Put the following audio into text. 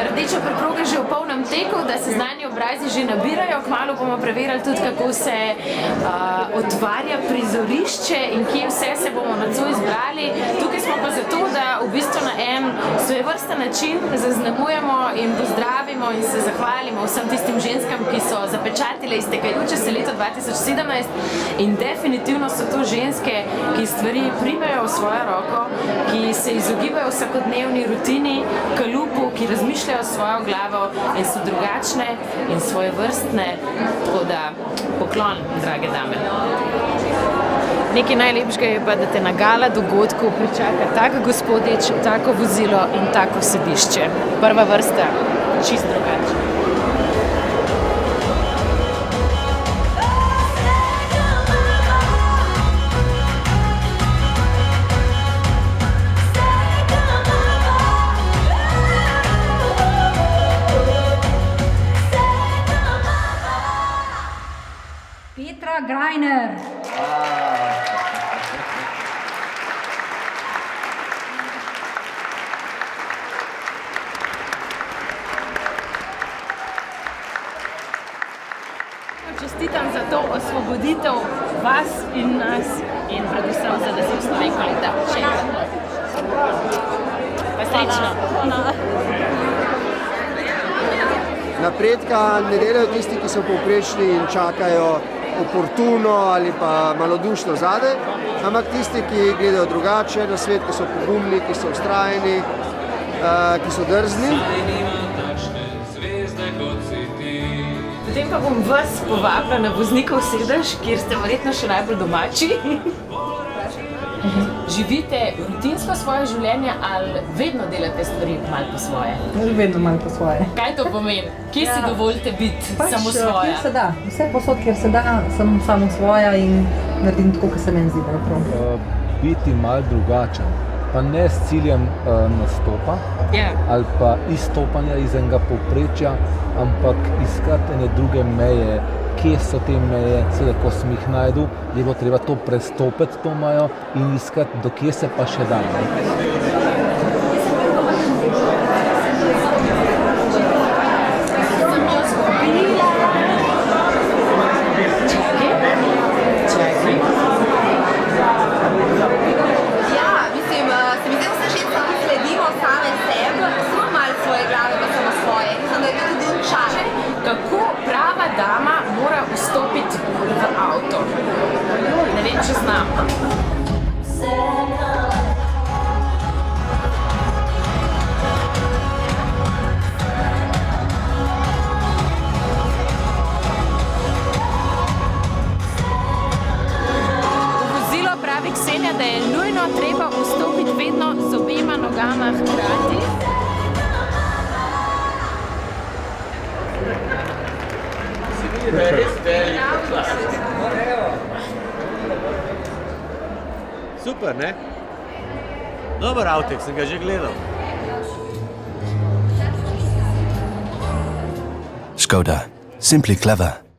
rdeča preproga že v polnem teku, da se znani obrazi že nabirajo. Kmalu bomo preverili tudi, kako se otvarja prizorišče in kje vse se bomo nocoj izbrali. Tukaj smo pa zato, da v bistvu na en svojevrsten način zaznamujemo in pozdravimo in se zahvalimo vsem tistim ženskam, ki so zapečatile iztekajoče se leto 2017 in definitivno so to ženske, ki stvari primejo v svojo roko, ki se izogibajo vsakodnevni rutini, kalupu, ki razmišljajo s svojo glavo in so drugačne in svojevrstne, tako da poklon, drage dame. Nekaj najlepšega je pa, da te na gala dogodku pričaka tak gospodič, tako vozilo in tako sedišče. Prva vrsta, čist drugače. Petra Greiner. Čestitam za to osvoboditev vas in nas in predvsem za naziv Slovenko leta. Še enkrat. Pa srečno. Napredka ne delajo tisti, ki so povprečni in čakajo oportuno ali pa malodušno zadaj, ampak tisti, ki gledajo drugače na svet, ki so pogumni, ki so vztrajni, ki so drzni. Potem pa bom vas povabila na voznikov sedež, kjer ste verjetno še najbolj domači. Živite rutinsko svoje življenje ali vedno delate stvari malo po svoje? Vedno malo po svoje. Kaj to pomeni? Kje si dovolite biti samo svoja? Kjer se da. Vse posod, kjer se da, sem samo svoja in naredim tako, kot se meni zdi, da je prav. Biti malo drugačen, pa ne s ciljem nastopa ali pa izstopanja iz enega povprečja, ampak iskati ene druge meje, kje so te meje, seveda, ko sem jih najdu, je bilo treba to prestopiti to mejo in iskati, do kje se pa še da. Kako prava dama mora vstopiti v avto? Ne vem, če znam. V vozilo pravi Ksenija, da je nujno treba vstopiti vedno z obema nogama hkrati. Super, ne? Dober avtek, sem ga že gledal. Škoda. Simply clever.